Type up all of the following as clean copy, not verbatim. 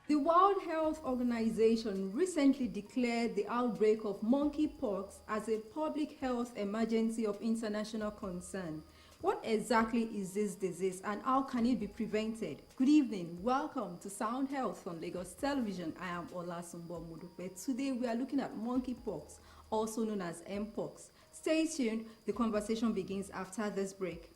The World Health Organization recently declared the outbreak of monkeypox as a public health emergency of international concern. What exactly is this disease and how can it be prevented? Good evening. Welcome to Sound Health on Lagos Television. I am Olasumbo Mudupe. Today we are looking at monkeypox, also known as Mpox. Stay tuned. The conversation begins after this break.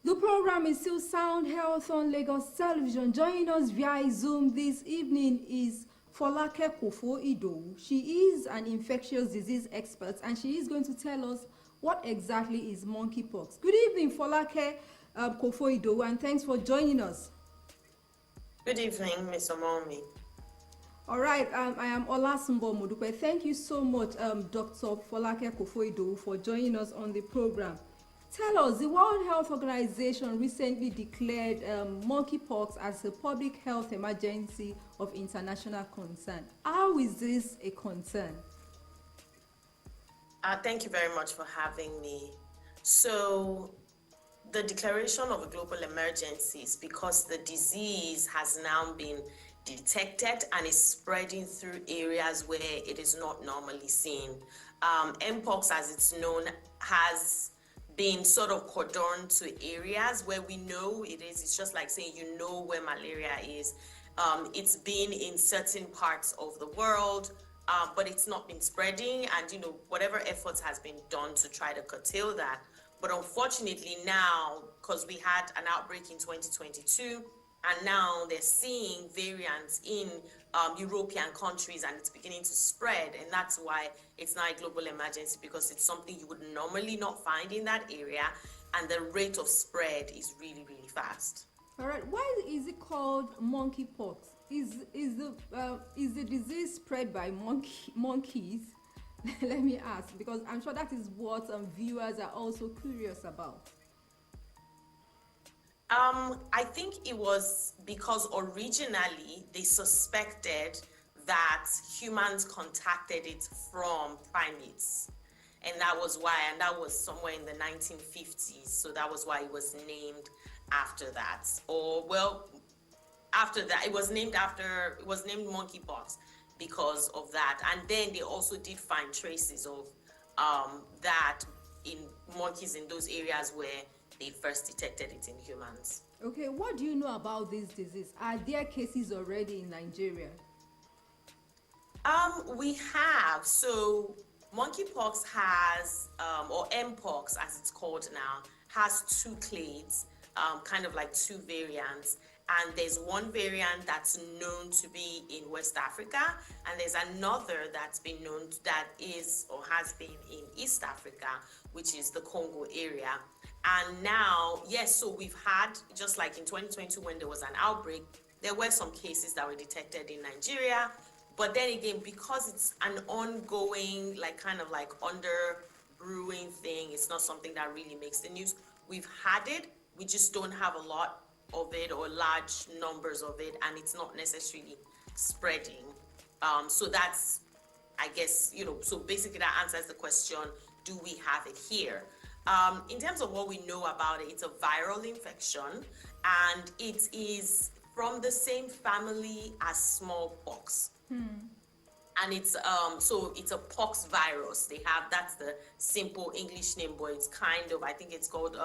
The program is still Sound Health on Lagos Television. Joining us via Zoom this evening is Folake Kofo-Idowu. She is an infectious disease expert and she is going to tell us what exactly is monkeypox. Good evening, Folake Kofo-Idowu, and thanks for joining us. Good evening, Ms. Omomi. All right, I am Olasumbo Modupe. Thank you so much, Dr. Folake Kofo-Idowu, for joining us on the program. Tell us, the World Health Organization recently declared monkeypox as a public health emergency of international concern. How is this a concern? Thank you very much for having me. So, the declaration of a global emergency is because the disease has now been detected and is spreading through areas where it is not normally seen. Mpox, as it's known, has been sort of cordoned to areas where we know it is. It's just like saying you know where malaria is. It's been in certain parts of the world, but it's not been spreading, and whatever efforts has been done to try to curtail that. But unfortunately now, because we had an outbreak in 2022, and now they're seeing variants in European countries, and it's beginning to spread, and that's why it's now a global emergency, because it's something you would normally not find in that area, and the rate of spread is really, really fast. All right, why is it called monkeypox? Is the disease spread by monkeys? Let me ask, because I'm sure that is what viewers are also curious about. I think it was because originally they suspected that humans contacted it from primates. And that was why, and that was somewhere in the 1950s. So that was why it was named after that. Or, well, after that, it was named monkeypox because of that. And then they also did find traces of that in monkeys in those areas where they first detected it in humans. Okay, what do you know about this disease? Are there cases already in Nigeria? We have. So monkeypox has, or Mpox as it's called now, has two clades, kind of like two variants. And there's one variant that's known to be in West Africa, and there's another that's been known that is or has been in East Africa, which is the Congo area. And now, yes, so we've had, just like in 2022 when there was an outbreak, there were some cases that were detected in Nigeria. But then again, because it's an ongoing, kind of under brewing thing, it's not something that really makes the news. We've had it, we just don't have a lot of it or large numbers of it, and it's not necessarily spreading. So that's, I guess, so basically that answers the question, do we have it here? In terms of what we know about it, it's a viral infection, and it is from the same family as smallpox. And it's it's a pox virus. That's the simple English name, but it's kind of, I think it's called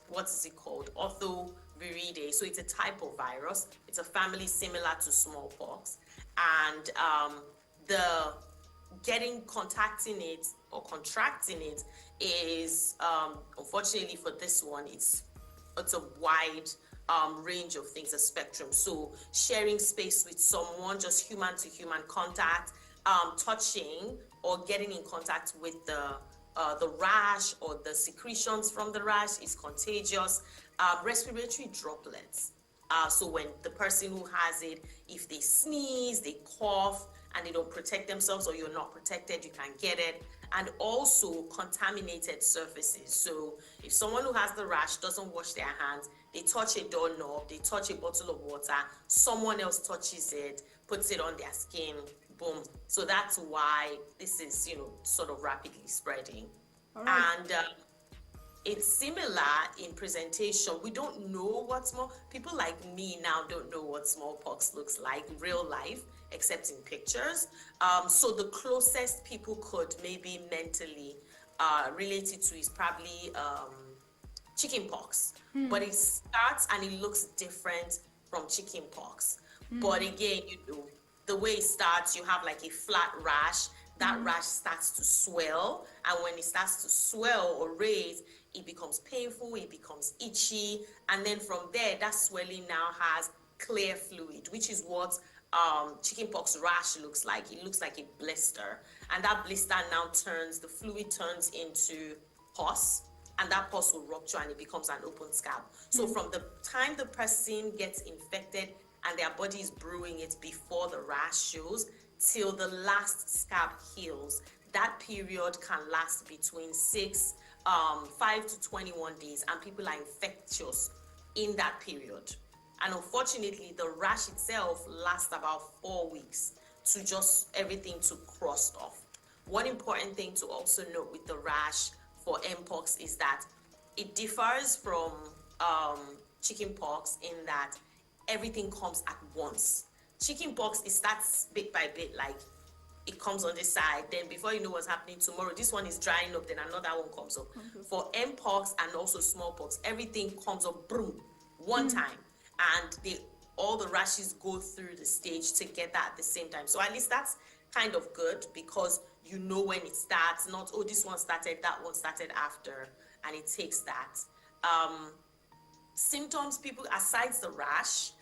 what is it called? Orthoviridae. So it's a type of virus. It's a family similar to smallpox, and the contacting it or contracting it is unfortunately for this one, it's a wide range of things, a spectrum. So sharing space with someone, just human to human contact, touching or getting in contact with the rash or the secretions from the rash is contagious. Respiratory droplets. So when the person who has it, if they sneeze, they cough, and they don't protect themselves, or you're not protected, you can get it. and also contaminated surfaces. So if someone who has the rash doesn't wash their hands, they touch a doorknob, they touch a bottle of water, someone else touches it, puts it on their skin, boom. So that's why this is, sort of rapidly spreading. All right. And it's similar in presentation. We don't know what people like me now don't know what smallpox looks like real life, except in pictures. So the closest people could maybe mentally relate it to is probably chickenpox. But it starts and it looks different from chickenpox. But again, the way it starts, you have like a flat rash. That rash starts to swell, and when it starts to swell or raise, it becomes painful, it becomes itchy, and then from there, that swelling now has clear fluid, which is what chickenpox rash looks like. It looks like a blister, and that blister now the fluid turns into pus, and that pus will rupture and it becomes an open scab. So from the time the person gets infected and their body is brewing it before the rash shows, till the last scab heals, that period can last between 5 to 21 days, and people are infectious in that period. And unfortunately, the rash itself lasts about 4 weeks to just everything to crust off. One important thing to also note with the rash for Mpox is that it differs from chickenpox in that everything comes at once. Chickenpox, it starts bit by bit, like it comes on this side, then before you know what's happening tomorrow, this one is drying up, then another one comes up. For Mpox and also smallpox, everything comes up, boom, one time, and all the rashes go through the stage together at the same time. So at least that's kind of good, because you know when it starts, not, oh, this one started, that one started after, and it takes that. Symptoms, people, aside the rash,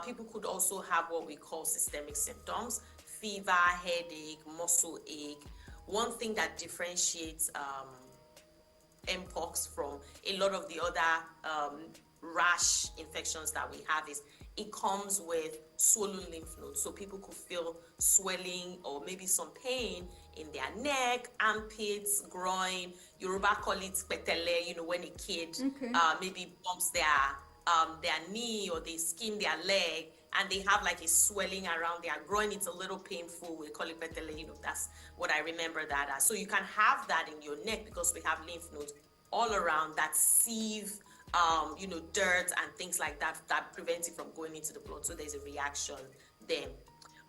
people could also have what we call systemic symptoms: fever, headache, muscle ache. One thing that differentiates Mpox from a lot of the other rash infections that we have is it comes with swollen lymph nodes. So people could feel swelling or maybe some pain in their neck, armpits, groin. Yoruba call it petele, when a kid maybe bumps their knee, or they skin their leg and they have like a swelling around their groin. It's a little painful. We call it petele, that's what I remember that as. So you can have that in your neck because we have lymph nodes all around that sieve dirt and things like that prevent it from going into the blood. So there's a reaction there.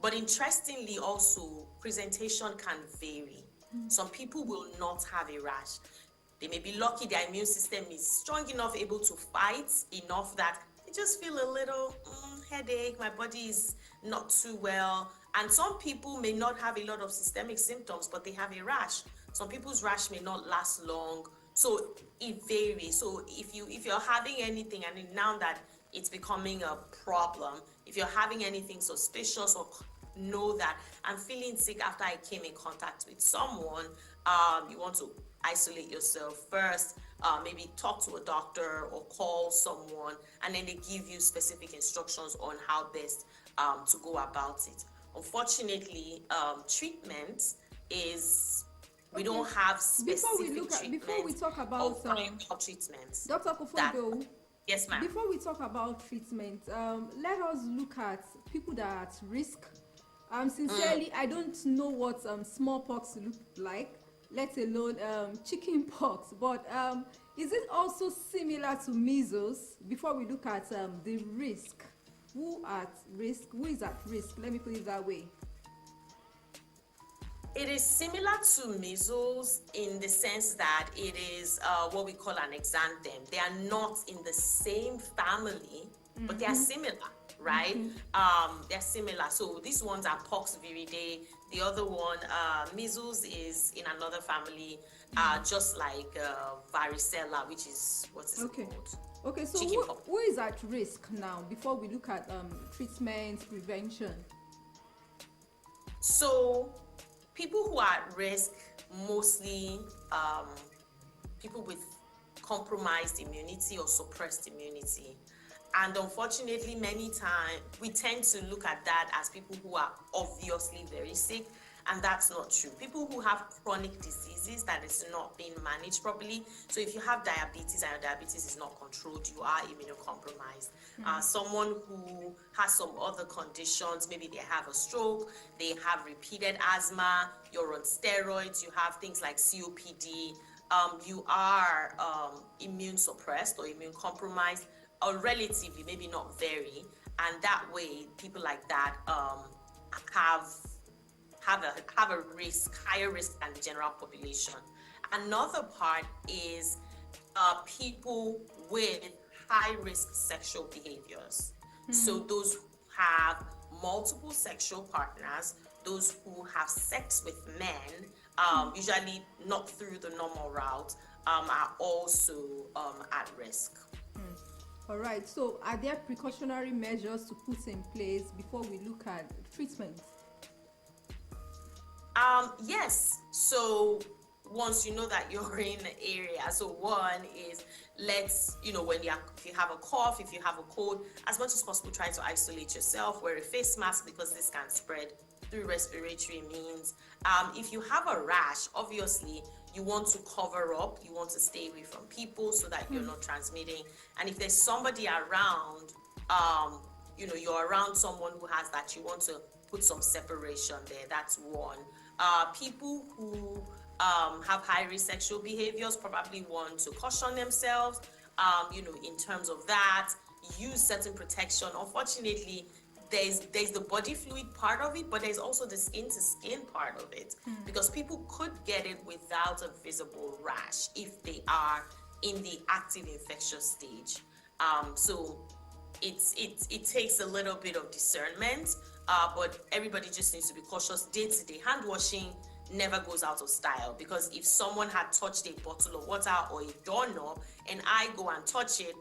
But interestingly also, presentation can vary. Some people will not have a rash. They may be lucky their immune system is strong enough, able to fight enough that they just feel a little headache, my body is not too well. And some people may not have a lot of systemic symptoms, but they have a rash. Some people's rash may not last long. So it varies. So if you're having anything, and now that it's becoming a problem, if you're having anything suspicious, or know that I'm feeling sick after I came in contact with someone, you want to isolate yourself first, maybe talk to a doctor or call someone, and then they give you specific instructions on how best to go about it. Unfortunately, treatment is, we don't have specific treatment. Before we talk about treatments. Dr. Kofodo, yes, ma'am. Before we talk about treatment, let us look at people that are at risk. Sincerely, I don't know what smallpox look like, let alone chickenpox. But is it also similar to measles? Before we look at the risk, who is at risk? Let me put it that way. It is similar to measles in the sense that it is what we call an exanthem. They are not in the same family, but they are similar, right? They're similar. So these ones are pox viridae. The other one, measles, is in another family, just like varicella, which is what is it called? Okay, so who is at risk now before we look at treatment, prevention? So people who are at risk, mostly people with compromised immunity or suppressed immunity. And unfortunately, many times we tend to look at that as people who are obviously very sick. and that's not true. People who have chronic diseases that is not being managed properly. So if you have diabetes and your diabetes is not controlled, you are immunocompromised. Someone who has some other conditions, maybe they have a stroke, they have repeated asthma, you're on steroids, you have things like COPD, you are immune suppressed or immune compromised, or relatively, maybe not very, and that way people like that have a risk, higher risk than the general population. Another part is people with high risk sexual behaviors. So those who have multiple sexual partners, those who have sex with men, usually not through the normal route, are also at risk. All right. So, are there precautionary measures to put in place before we look at treatment? Yes. So once you know that you're in the area, so one is when if you have a cough, if you have a cold, as much as possible, try to isolate yourself. Wear a face mask because this can spread through respiratory means. If you have a rash, obviously you want to cover up. You want to stay away from people so that you're not transmitting. And if there's somebody around, you're around someone who has that, you want to put some separation there. That's one. People who have high risk sexual behaviors probably want to caution themselves, in terms of that, use certain protection. Unfortunately, there's the body fluid part of it, but there's also the skin to skin part of it, because people could get it without a visible rash if they are in the active infectious stage. So it takes a little bit of discernment, but everybody just needs to be cautious. Day-to-day hand washing never goes out of style, because if someone had touched a bottle of water or a doorknob and I go and touch it,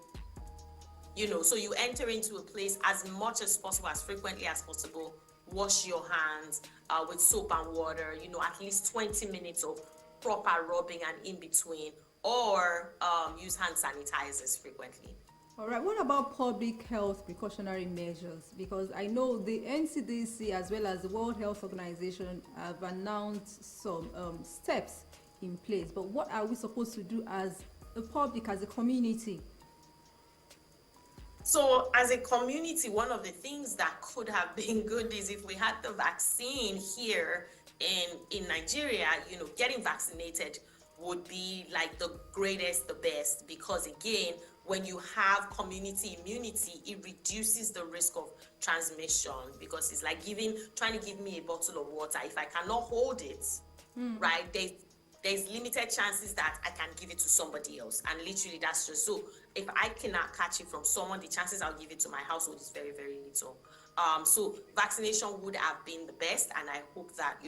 so you enter into a place as much as possible, as frequently as possible, wash your hands with soap and water, at least 20 minutes of proper rubbing and in between, or use hand sanitizers frequently. All right. What about public health precautionary measures? Because I know the NCDC as well as the World Health Organization have announced some steps in place. But what are we supposed to do as a public, as a community? So as a community, one of the things that could have been good is if we had the vaccine here in Nigeria, getting vaccinated would be like the greatest, the best, because again, when you have community immunity, it reduces the risk of transmission, because it's like trying to give me a bottle of water. If I cannot hold it, right, there's limited chances that I can give it to somebody else. And literally that's just so. If I cannot catch it from someone, the chances I'll give it to my household is very, very little. So vaccination would have been the best, and I hope that,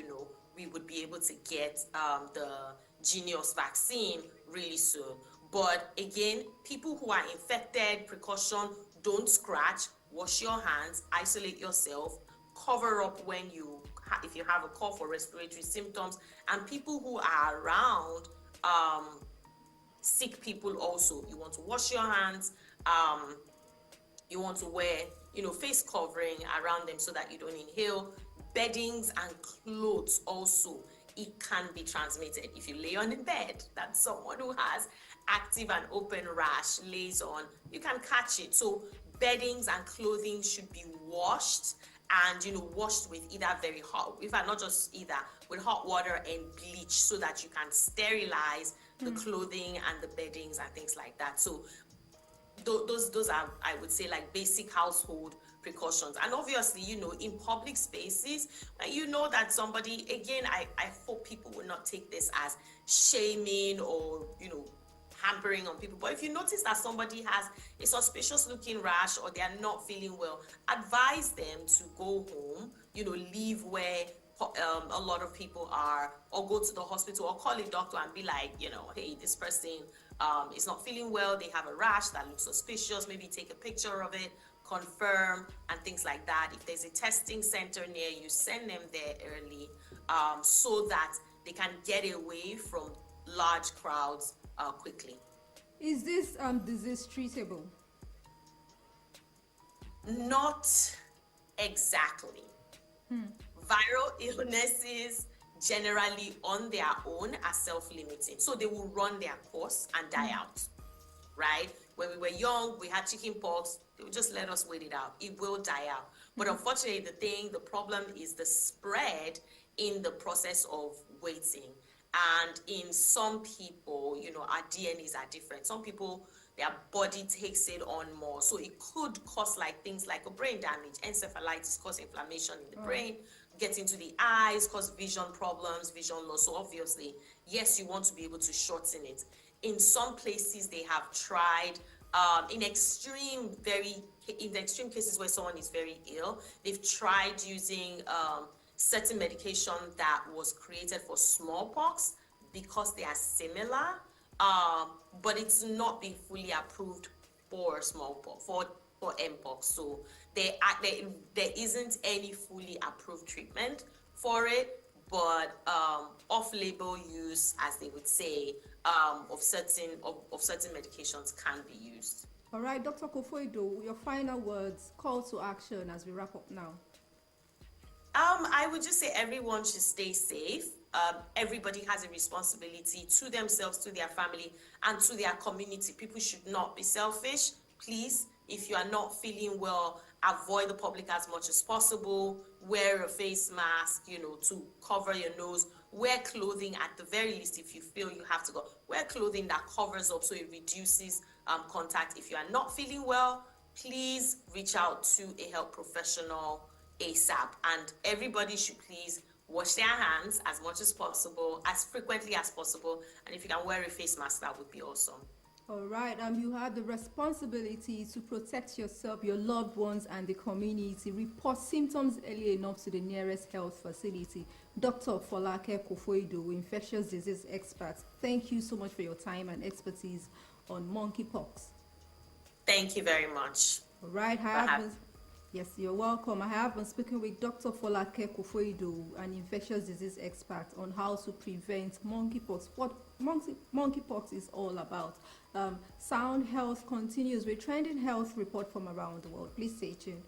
we would be able to get the Genius vaccine really soon. But again, people who are infected, precaution, don't scratch, wash your hands, isolate yourself, cover up when if you have a cough or respiratory symptoms, and people who are around sick people also, you want to wash your hands, you want to wear, face covering around them so that you don't inhale. Beddings and clothes also, it can be transmitted. If you lay on the bed that someone who has active and open rash lays on, you can catch it. So beddings and clothing should be washed, and washed with either very hot, in fact not just either, with hot water and bleach, so that you can sterilize the clothing and the beddings and things like that. So those are, I would say, like basic household precautions. And obviously, in public spaces, that somebody, again, I hope people will not take this as shaming or hampering on people. But if you notice that somebody has a suspicious looking rash or they are not feeling well, advise them to go home, leave where a lot of people are, or go to the hospital, or call a doctor and be like, hey, this person is not feeling well, they have a rash that looks suspicious, maybe take a picture of it, confirm, and things like that. If there's a testing center near you, send them there early, so that they can get away from large crowds quickly. Is this disease treatable? Not exactly. Viral illnesses generally on their own are self-limiting. So they will run their course and die out, right? When we were young, we had chicken pox. They would just let us wait it out. It will die out. But unfortunately, the problem is the spread in the process of waiting. And in some people, our DNAs are different. Some people, their body takes it on more. So it could cause things like a brain damage, encephalitis, cause inflammation in the brain, get into the eyes, cause vision problems, vision loss. So obviously, yes, you want to be able to shorten it. In some places, they have tried, in extreme cases where someone is very ill, they've tried using certain medication that was created for smallpox because they are similar, but it's not been fully approved for smallpox, for mpox. So there isn't any fully approved treatment for it, but off-label use, as they would say, of certain medications can be used. All right, Dr. Kofoido, your final words, call to action as we wrap up now. I would just say everyone should stay safe. Everybody has a responsibility to themselves, to their family, and to their community. People should not be selfish. Please, if you are not feeling well, avoid the public as much as possible. Wear a face mask, to cover your nose. Wear clothing at the very least if you feel you have to go. Wear clothing that covers up so it reduces contact. If you are not feeling well, please reach out to a health professional ASAP. And everybody should please wash their hands as much as possible, as frequently as possible. And if you can wear a face mask, that would be awesome. All right, you have the responsibility to protect yourself, your loved ones, and the community. Report symptoms early enough to the nearest health facility. Dr. Folake Kofoido, infectious disease expert, thank you so much for your time and expertise on monkeypox. Thank you very much. All right, yes, you're welcome. I have been speaking with Dr. Folake Kofoido, an infectious disease expert, on how to prevent monkeypox. What monkeypox is all about. Sound Health continues with trending health report from around the world. Please stay tuned.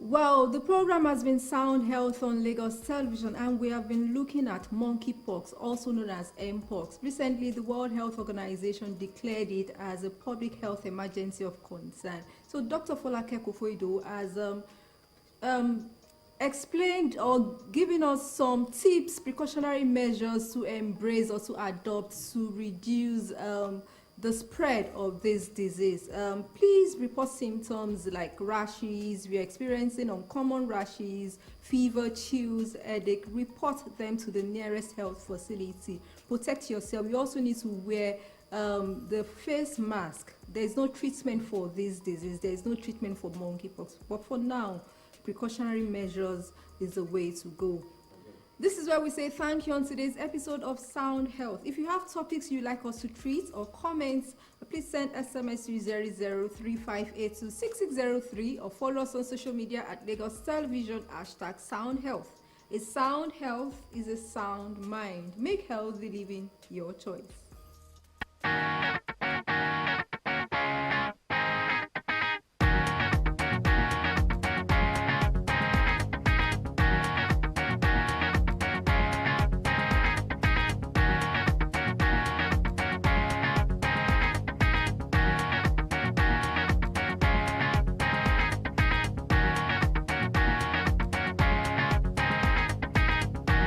Well, the program has been Sound Health on Lagos Television, and we have been looking at monkeypox, also known as mpox. Recently, the World Health Organization declared it as a public health emergency of concern. So Dr. Folake Kofoido has explained or given us some tips, precautionary measures to embrace or to adopt to reduce the spread of this disease. Please report symptoms like rashes. We are experiencing uncommon rashes, fever, chills, headache. Report them to the nearest health facility. Protect yourself. You also need to wear the face mask. There is no treatment for this disease. There is no treatment for monkeypox. But for now, precautionary measures is the way to go. This is where we say thank you on today's episode of Sound Health. If you have topics you'd like us to treat or comments, please send SMS to 0035826603 or follow us on social media at Lagos Television #Sound Health. A sound health is a sound mind. Make healthy living your choice.